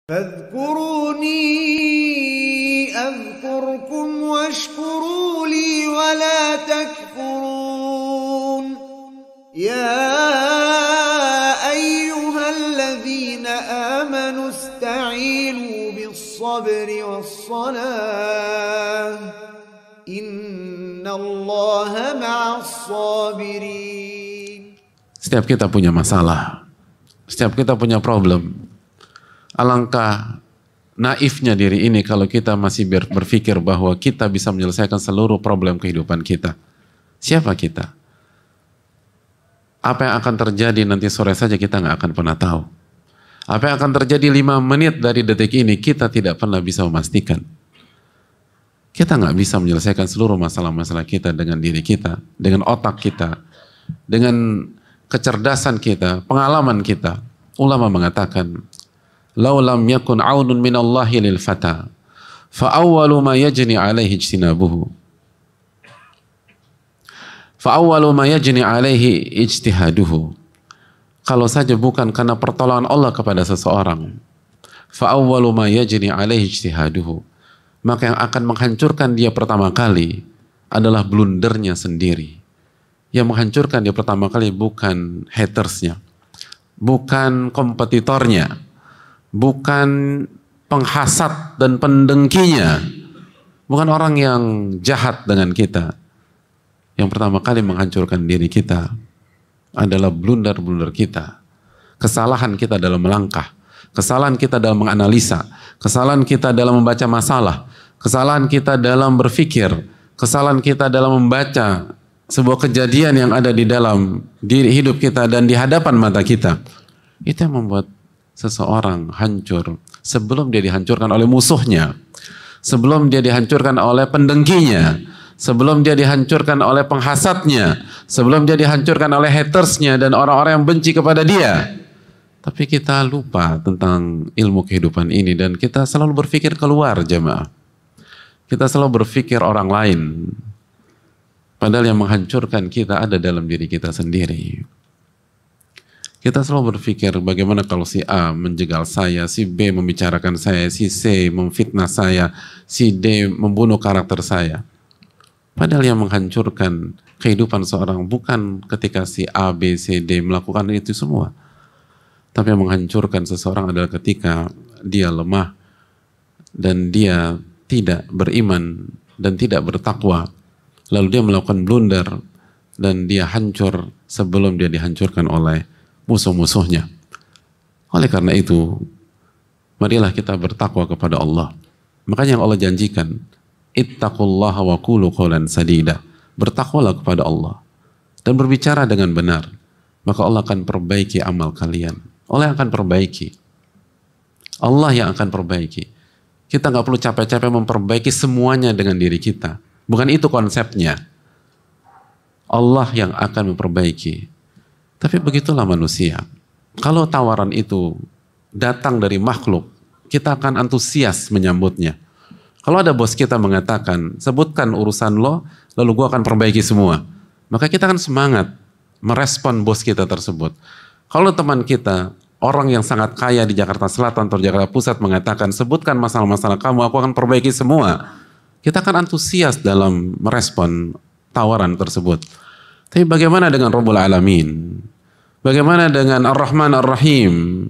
فاذكروني أذكركم واشكروا لي ولا تكفرون يا أيها الذين آمنوا استعينوا بالصبر والصلاة إن الله مع الصابرين. Setiap kita punya masalah, setiap kita punya problem. Alangkah naifnya diri ini kalau kita masih berpikir bahwa kita bisa menyelesaikan seluruh problem kehidupan kita. Siapa kita? Apa yang akan terjadi nanti sore saja kita nggak akan pernah tahu. Apa yang akan terjadi 5 menit dari detik ini kita tidak pernah bisa memastikan. Kita nggak bisa menyelesaikan seluruh masalah-masalah kita dengan diri kita, dengan otak kita, dengan kecerdasan kita, pengalaman kita. Ulama mengatakan, "Lau lam yakun 'aunun minallahi lil fata, fa awwalu ma yajni 'alaihi ijtinabuhu." Fa awwalu ma yajni 'alaihi ijtihaduhu. Kalau saja bukan karena pertolongan Allah kepada seseorang, fa awwalu ma yajni 'alaihi ijtihaduhu, maka yang akan menghancurkan dia pertama kali adalah blundernya sendiri. Yang menghancurkan dia pertama kali bukan hatersnya, bukan kompetitornya, bukan penghasat dan pendengkinya, bukan orang yang jahat dengan kita. Yang pertama kali menghancurkan diri kita adalah blunder-blunder kita, kesalahan kita dalam melangkah, kesalahan kita dalam menganalisa, kesalahan kita dalam membaca masalah, kesalahan kita dalam berpikir, kesalahan kita dalam membaca sebuah kejadian yang ada di dalam diri hidup kita dan di hadapan mata kita. Itu yang membuat seseorang hancur sebelum dia dihancurkan oleh musuhnya, sebelum dia dihancurkan oleh pendengkinya, sebelum dia dihancurkan oleh penghasadnya, sebelum dia dihancurkan oleh hatersnya dan orang-orang yang benci kepada dia. Tapi kita lupa tentang ilmu kehidupan ini dan kita selalu berpikir keluar, jemaah. Kita selalu berpikir orang lain. Padahal yang menghancurkan kita ada dalam diri kita sendiri. Kita selalu berpikir bagaimana kalau si A menjegal saya, si B membicarakan saya, si C memfitnah saya, si D membunuh karakter saya. Padahal yang menghancurkan kehidupan seorang bukan ketika si A, B, C, D melakukan itu semua. Tapi yang menghancurkan seseorang adalah ketika dia lemah dan dia tidak beriman dan tidak bertakwa. Lalu dia melakukan blunder dan dia hancur sebelum dia dihancurkan oleh musuh-musuhnya. Oleh karena itu, marilah kita bertakwa kepada Allah. Makanya yang Allah janjikan, ittaqullaha wa qulu qawlan sadida. Bertakwalah kepada Allah dan berbicara dengan benar. Maka Allah akan perbaiki amal kalian. Allah yang akan perbaiki. Allah yang akan perbaiki. Kita nggak perlu capek-capek memperbaiki semuanya dengan diri kita. Bukan itu konsepnya. Allah yang akan memperbaiki. Tapi begitulah manusia. Kalau tawaran itu datang dari makhluk, kita akan antusias menyambutnya. Kalau ada bos kita mengatakan, sebutkan urusan lo, lalu gua akan perbaiki semua. Maka kita akan semangat merespon bos kita tersebut. Kalau teman kita, orang yang sangat kaya di Jakarta Selatan atau Jakarta Pusat mengatakan, sebutkan masalah-masalah kamu, aku akan perbaiki semua. Kita akan antusias dalam merespon tawaran tersebut. Tapi bagaimana dengan Rabbul Alamin? Bagaimana dengan Ar-Rahman Ar-Rahim?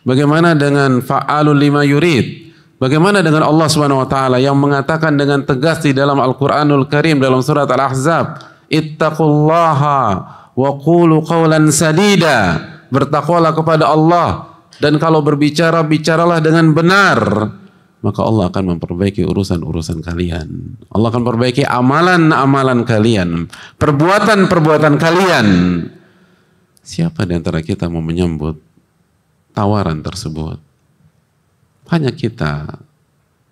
Bagaimana dengan Fa'alul lima yurid? Bagaimana dengan Allah Subhanahu wa taala yang mengatakan dengan tegas di dalam Al-Qur'anul Karim dalam surat Al-Ahzab, ittaqullaha wa qulu qawlan sadida. Bertakwalah kepada Allah dan kalau berbicara, bicaralah dengan benar. Maka Allah akan memperbaiki urusan-urusan kalian. Allah akan memperbaiki amalan-amalan kalian, perbuatan-perbuatan kalian. Siapa di antara kita mau menyambut tawaran tersebut? Hanya kita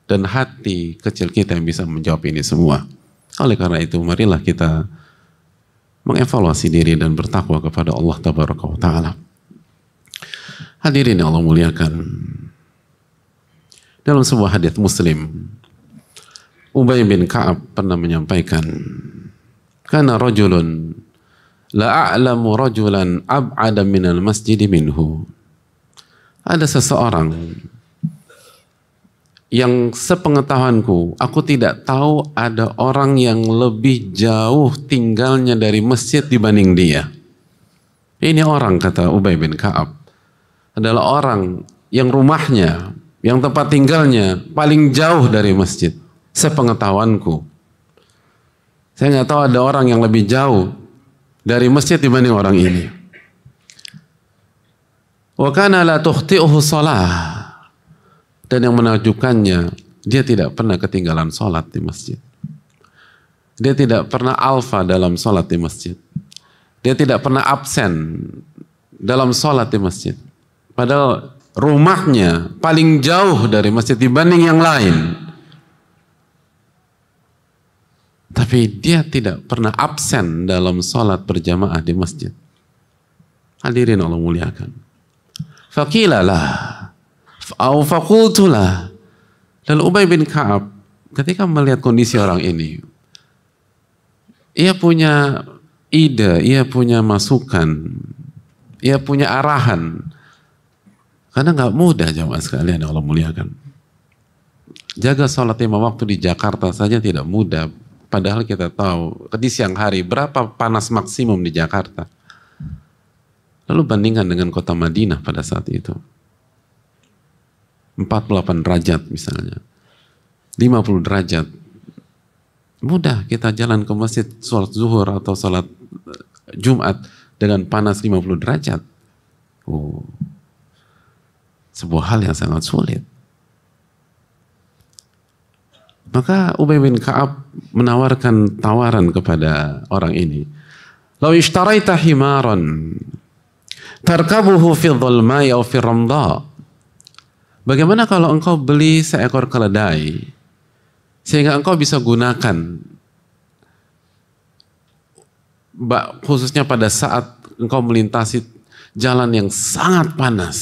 dan hati kecil kita yang bisa menjawab ini semua. Oleh karena itu, marilah kita mengevaluasi diri dan bertakwa kepada Allah Tabaraka wa Ta'ala. Hadirin yang Allah muliakan. Dalam sebuah hadits Muslim, Ubay bin Ka'ab pernah menyampaikan, "Kana rajulun la a'lamu rajulan ab'ada minal masjid minhu." Ada seseorang yang sepengetahuanku, aku tidak tahu ada orang yang lebih jauh tinggalnya dari masjid dibanding dia. Ini orang, kata Ubay bin Ka'ab, adalah orang yang rumahnya, yang tempat tinggalnya paling jauh dari masjid. Sepengetahuanku, saya nggak tahu ada orang yang lebih jauh dari masjid dibanding orang ini. Wa kana la tukhti'uhu shalah. Dan yang menakjubkannya, dia tidak pernah ketinggalan sholat di masjid. Dia tidak pernah alfa dalam sholat di masjid. Dia tidak pernah absen dalam sholat di masjid. Padahal rumahnya paling jauh dari masjid dibanding yang lain. Tapi dia tidak pernah absen dalam sholat berjamaah di masjid. Hadirin Allah muliakan. Faqilalah. Fakultulah. Lalu Ubay bin Ka'ab ketika melihat kondisi orang ini, ia punya ide, ia punya masukan, ia punya arahan. Karena nggak mudah jamaah sekalian Allah muliakan. Jaga sholat 5 waktu di Jakarta saja tidak mudah. Padahal kita tahu di siang hari berapa panas maksimum di Jakarta. Lalu bandingkan dengan kota Madinah pada saat itu. 48 derajat misalnya, 50 derajat. Mudah kita jalan ke masjid sholat zuhur atau sholat Jumat dengan panas 50 derajat. Sebuah hal yang sangat sulit. Maka Ubay bin Ka'ab menawarkan tawaran kepada orang ini. Law ishtaraita himaran tarkabuhu fi dhulma'i aw fi ramdha. Bagaimana kalau engkau beli seekor keledai sehingga engkau bisa gunakan khususnya pada saat engkau melintasi jalan yang sangat panas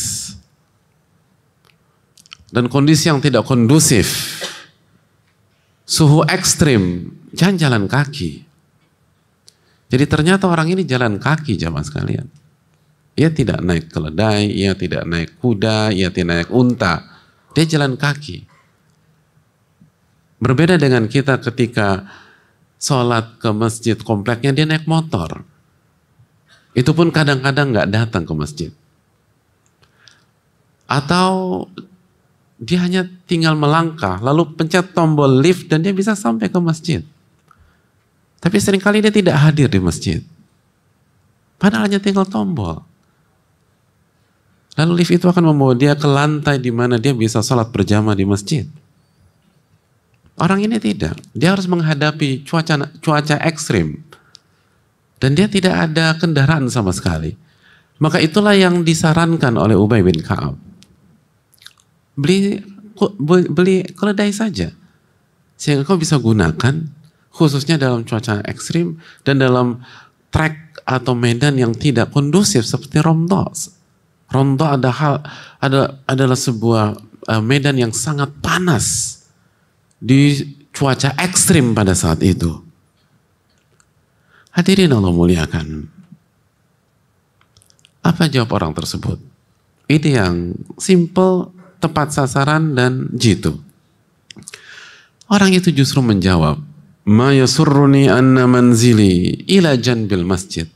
dan kondisi yang tidak kondusif, suhu ekstrim, jangan jalan kaki. Jadi ternyata orang ini jalan kaki jamaah sekalian. Ia tidak naik keledai, ia tidak naik kuda, ia tidak naik unta. Dia jalan kaki. Berbeda dengan kita ketika sholat ke masjid kompleknya, dia naik motor. Itu pun kadang-kadang nggak datang ke masjid. Atau dia hanya tinggal melangkah, lalu pencet tombol lift dan dia bisa sampai ke masjid. Tapi seringkali dia tidak hadir di masjid. Padahal hanya tinggal tombol. Lalu lift itu akan membawa dia ke lantai di mana dia bisa sholat berjamaah di masjid. Orang ini tidak. Dia harus menghadapi cuaca ekstrim. Dan dia tidak ada kendaraan sama sekali. Maka itulah yang disarankan oleh Ubay bin Ka'ab. Beli keledai saja. Sehingga kau bisa gunakan khususnya dalam cuaca ekstrim dan dalam trek atau medan yang tidak kondusif seperti Ramdha. Ramdha adalah sebuah medan yang sangat panas di cuaca ekstrim pada saat itu. Hadirin Allah muliakan. Apa jawab orang tersebut? Ini yang simple, tepat sasaran dan jitu. Orang itu justru menjawab, "Ma yasurruni anna manzili ila janbil masjid."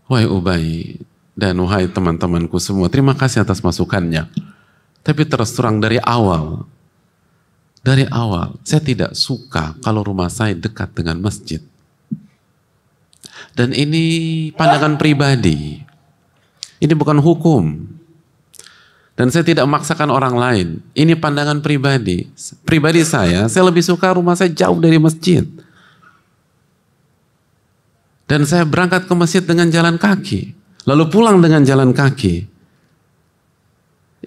Wahai Ubay dan wahai teman-temanku semua, terima kasih atas masukannya. Tapi terus terang dari awal, saya tidak suka kalau rumah saya dekat dengan masjid. Dan ini pandangan pribadi. Ini bukan hukum. Dan saya tidak memaksakan orang lain. Ini pandangan pribadi. Pribadi saya lebih suka rumah saya jauh dari masjid. Dan saya berangkat ke masjid dengan jalan kaki. Lalu pulang dengan jalan kaki.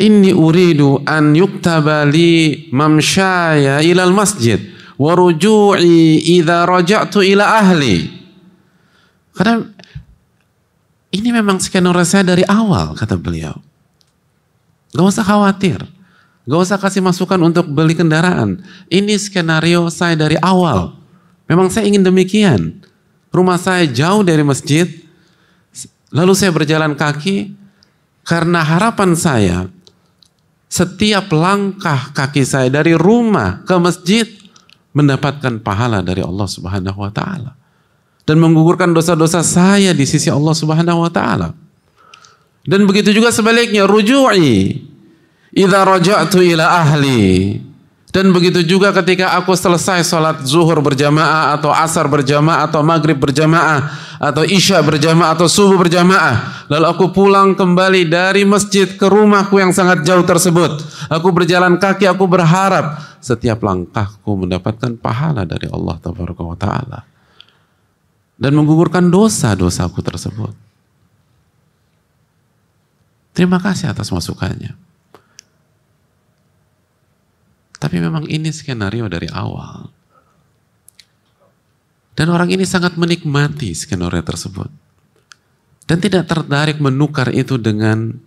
Inni uridu an yuktaba li mamsyaya ilal masjid wa ruju'i idza raja'tu ila ahli. Karena ini memang skenario saya dari awal, kata beliau. Gak usah khawatir. Gak usah kasih masukan untuk beli kendaraan. Ini skenario saya dari awal. Memang saya ingin demikian. Rumah saya jauh dari masjid. Lalu saya berjalan kaki karena harapan saya Setiap langkah kaki saya dari rumah ke masjid mendapatkan pahala dari Allah Subhanahu wa taala dan menggugurkan dosa-dosa saya di sisi Allah Subhanahu wa taala. Dan begitu juga sebaliknya, ruju'i idza raja'tu ila ahli. Dan begitu juga ketika aku selesai sholat zuhur berjamaah atau asar berjamaah atau maghrib berjamaah atau isya berjamaah atau subuh berjamaah, lalu aku pulang kembali dari masjid ke rumahku yang sangat jauh tersebut, aku berjalan kaki, aku berharap setiap langkahku mendapatkan pahala dari Allah Tabaraka wa Ta'ala dan menggugurkan dosa-dosaku tersebut. Terima kasih atas masukannya. Tapi memang ini skenario dari awal. Dan orang ini sangat menikmati skenario tersebut. Dan tidak tertarik menukar itu dengan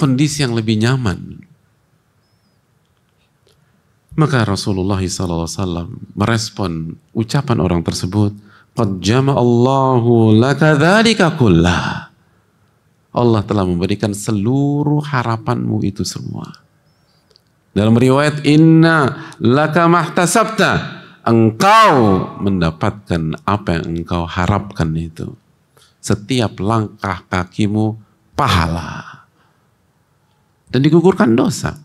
kondisi yang lebih nyaman. Maka Rasulullah SAW merespon ucapan orang tersebut, "Qad jama'allahu laka dzalika kullah." Allah telah memberikan seluruh harapanmu itu semua. Dalam riwayat, "Inna laka mahtasabta." Engkau mendapatkan apa yang engkau harapkan itu. Setiap langkah kakimu pahala. Dan digugurkan dosa.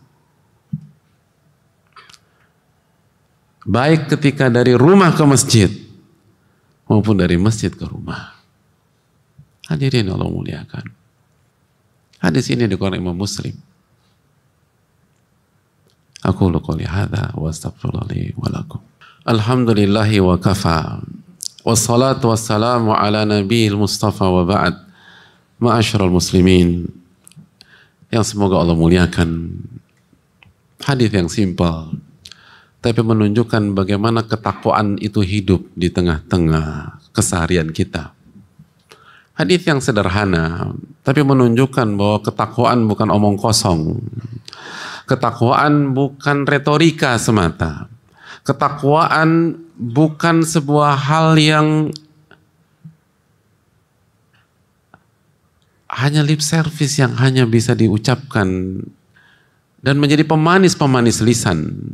Baik ketika dari rumah ke masjid maupun dari masjid ke rumah. Hadirin Allah muliakan. Hadis ini dikeluarkan Imam Muslim. Aku qouli hadza wa astaghfirullah li wa lakum. Alhamdulillahi wa kafa. Wassalatu wassalamu ala nabiyil mustafa wa ba'd. Ma'asyiral muslimin yang semoga Allah muliakan. Hadis yang simpel tapi menunjukkan bagaimana ketakwaan itu hidup di tengah-tengah keseharian kita. Hadis yang sederhana tapi menunjukkan bahwa ketakwaan bukan omong kosong. Ketakwaan bukan retorika semata. Ketakwaan bukan sebuah hal yang hanya lip service yang hanya bisa diucapkan dan menjadi pemanis-pemanis lisan.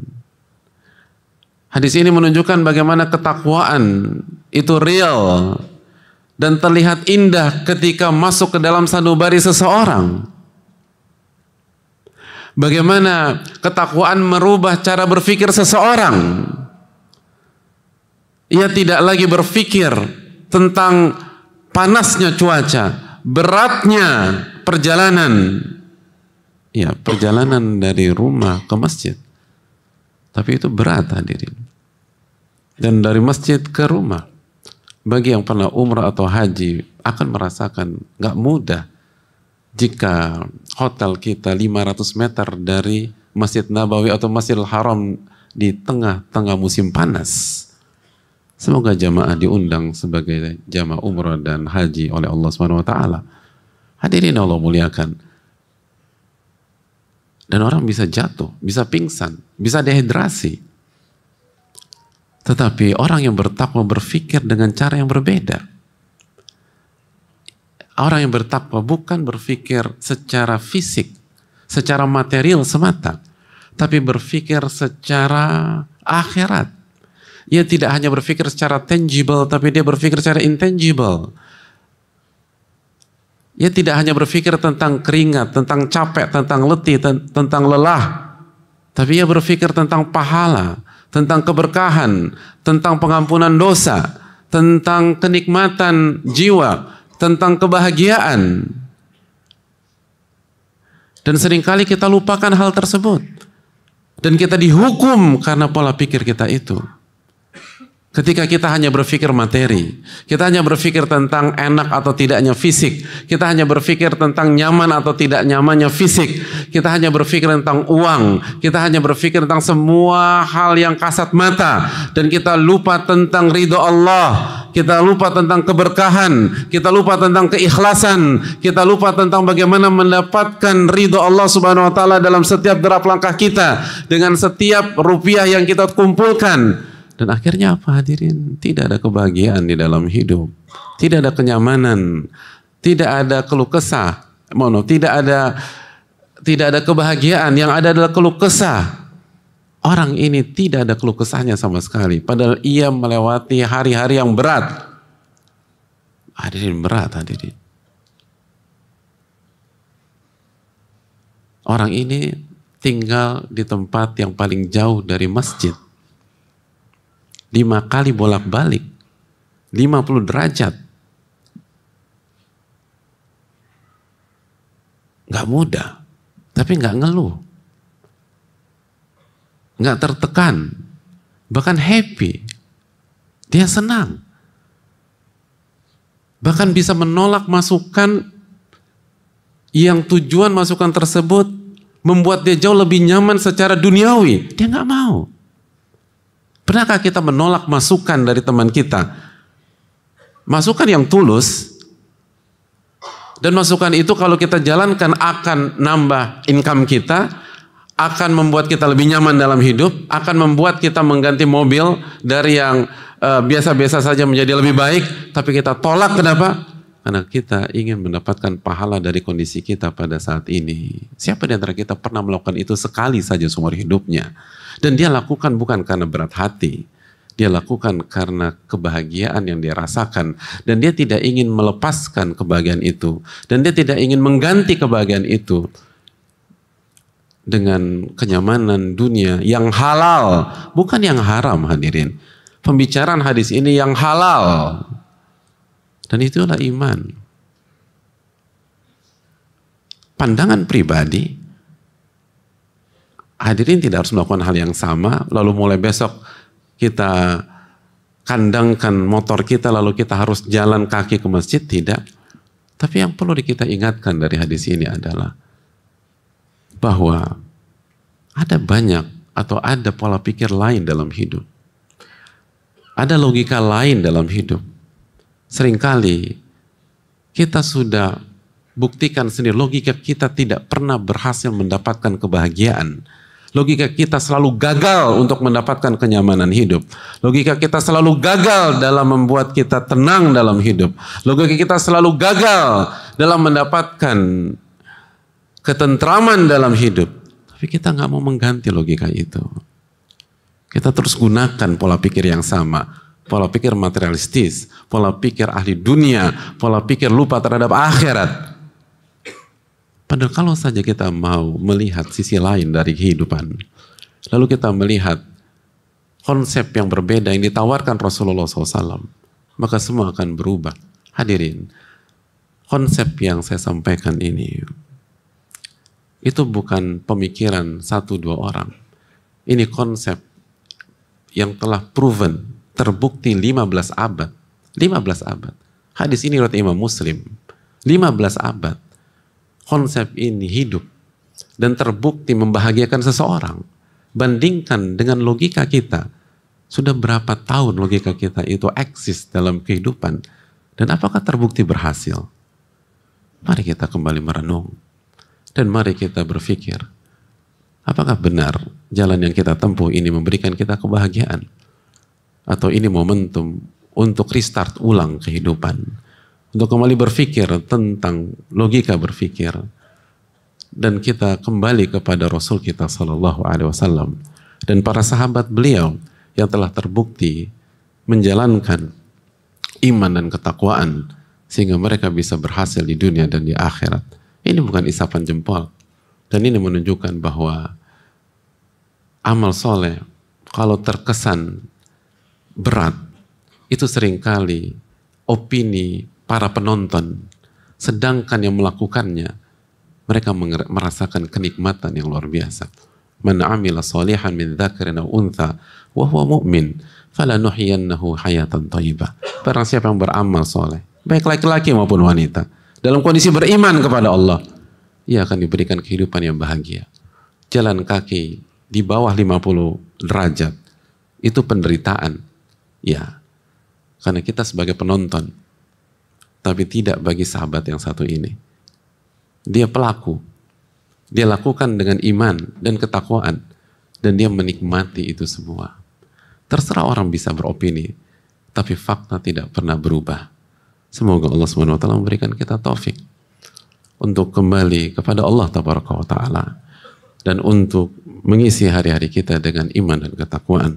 Hadis ini menunjukkan bagaimana ketakwaan itu real dan terlihat indah ketika masuk ke dalam sanubari seseorang. Bagaimana ketakwaan merubah cara berpikir seseorang. Ia tidak lagi berpikir tentang panasnya cuaca, beratnya perjalanan. Ya, perjalanan dari rumah ke masjid. Tapi itu berat hadirin. Dan dari masjid ke rumah. Bagi yang pernah umrah atau haji akan merasakan gak mudah. Jika hotel kita 500 meter dari Masjid Nabawi atau Masjidil Haram di tengah-tengah musim panas. Semoga jamaah diundang sebagai jamaah umrah dan haji oleh Allah Subhanahu wa taala. Hadirin Allah muliakan. Dan orang bisa jatuh, bisa pingsan, bisa dehidrasi. Tetapi orang yang bertakwa berpikir dengan cara yang berbeda. Orang yang bertakwa bukan berpikir secara fisik, secara material semata, tapi berpikir secara akhirat. Ia tidak hanya berpikir secara tangible, tapi dia berpikir secara intangible. Ia tidak hanya berpikir tentang keringat, tentang capek, tentang letih, tentang lelah, tapi ia berpikir tentang pahala, tentang keberkahan, tentang pengampunan dosa, tentang kenikmatan jiwa, tentang kebahagiaan. Dan seringkali kita lupakan hal tersebut. Dan kita dihukum karena pola pikir kita itu. Ketika kita hanya berpikir materi, kita hanya berpikir tentang enak atau tidaknya fisik, kita hanya berpikir tentang nyaman atau tidak nyamannya fisik, kita hanya berpikir tentang uang, kita hanya berpikir tentang semua hal yang kasat mata, dan kita lupa tentang ridho Allah, kita lupa tentang keberkahan, kita lupa tentang keikhlasan, kita lupa tentang bagaimana mendapatkan ridho Allah Subhanahu wa taala dalam setiap derap langkah kita, dengan setiap rupiah yang kita kumpulkan. Dan akhirnya apa hadirin? Tidak ada kebahagiaan di dalam hidup. Tidak ada kenyamanan. Tidak ada keluh kesah. Tidak ada tidak ada kebahagiaan, yang ada adalah keluh kesah. Orang ini tidak ada keluh kesahnya sama sekali, padahal ia melewati hari-hari yang berat. Hadirin, berat hadirin. Orang ini tinggal di tempat yang paling jauh dari masjid. 5 kali bolak-balik. 50 derajat. Gak mudah. Tapi gak ngeluh. Gak tertekan. Bahkan happy. Dia senang. Bahkan bisa menolak masukan yang tujuan masukan tersebut membuat dia jauh lebih nyaman secara duniawi. Dia gak mau. Pernahkah kita menolak masukan dari teman kita? Masukan yang tulus, dan masukan itu kalau kita jalankan akan nambah income kita, akan membuat kita lebih nyaman dalam hidup, akan membuat kita mengganti mobil dari yang biasa-biasa saja menjadi lebih baik, tapi kita tolak. Kenapa? Karena kita ingin mendapatkan pahala dari kondisi kita pada saat ini. Siapa di antara kita pernah melakukan itu sekali saja seumur hidupnya? Dan dia lakukan bukan karena berat hati. Dia lakukan karena kebahagiaan yang dia rasakan. Dan dia tidak ingin melepaskan kebahagiaan itu. Dan dia tidak ingin mengganti kebahagiaan itu dengan kenyamanan dunia yang halal. Bukan yang haram, hadirin. Pembicaraan hadis ini yang halal. Dan itulah iman. Pandangan pribadi, hadirin tidak harus melakukan hal yang sama, lalu mulai besok kita kandangkan motor kita, lalu kita harus jalan kaki ke masjid, tidak. Tapi yang perlu kita ingatkan dari hadis ini adalah bahwa ada banyak atau ada pola pikir lain dalam hidup. Ada logika lain dalam hidup. Seringkali kita sudah buktikan sendiri, logika kita tidak pernah berhasil mendapatkan kebahagiaan. Logika kita selalu gagal untuk mendapatkan kenyamanan hidup. Logika kita selalu gagal dalam membuat kita tenang dalam hidup. Logika kita selalu gagal dalam mendapatkan ketentraman dalam hidup. Tapi kita nggak mau mengganti logika itu. Kita terus gunakan pola pikir yang sama. Pola pikir materialistis, pola pikir ahli dunia, pola pikir lupa terhadap akhirat. Padahal kalau saja kita mau melihat sisi lain dari kehidupan, lalu kita melihat konsep yang berbeda yang ditawarkan Rasulullah SAW, maka semua akan berubah. Hadirin, konsep yang saya sampaikan ini, itu bukan pemikiran 1-2 orang. Ini konsep yang telah proven, terbukti 15 abad. 15 abad. Hadis ini riwayat Imam Muslim. 15 abad. Konsep ini hidup dan terbukti membahagiakan seseorang. Bandingkan dengan logika kita. Sudah berapa tahun logika kita itu eksis dalam kehidupan. Dan apakah terbukti berhasil? Mari kita kembali merenung. Dan mari kita berpikir. Apakah benar jalan yang kita tempuh ini memberikan kita kebahagiaan? Atau ini momentum untuk restart ulang kehidupan? Untuk kembali berpikir tentang logika berpikir, dan kita kembali kepada Rasul kita Sallallahu Alaihi Wasallam dan para sahabat beliau yang telah terbukti menjalankan iman dan ketakwaan sehingga mereka bisa berhasil di dunia dan di akhirat. Ini bukan isapan jempol, dan ini menunjukkan bahwa amal soleh kalau terkesan berat itu seringkali opini para penonton, sedangkan yang melakukannya mereka merasakan kenikmatan yang luar biasa. Man 'amila shalihan min dzakarin aw untha wa huwa mu'min falanuhyiyannahu hayatan thayyibah. Barang siapa yang beramal soleh, baik laki-laki maupun wanita, dalam kondisi beriman kepada Allah, ia akan diberikan kehidupan yang bahagia. Jalan kaki di bawah 50 derajat itu penderitaan. Ya. Karena kita sebagai penonton, tapi tidak bagi sahabat yang satu ini. Dia pelaku. Dia lakukan dengan iman dan ketakwaan. Dan dia menikmati itu semua. Terserah orang bisa beropini. Tapi fakta tidak pernah berubah. Semoga Allah SWT memberikan kita taufik untuk kembali kepada Allah Tabaraka wa Ta'ala dan untuk mengisi hari-hari kita dengan iman dan ketakwaan.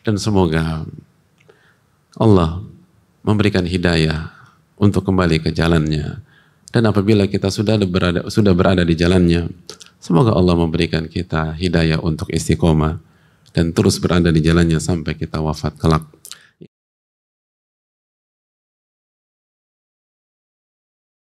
Dan semoga Allah memberikan hidayah untuk kembali ke jalannya. Dan apabila kita sudah berada di jalannya, semoga Allah memberikan kita hidayah untuk istiqomah dan terus berada di jalannya sampai kita wafat kelak.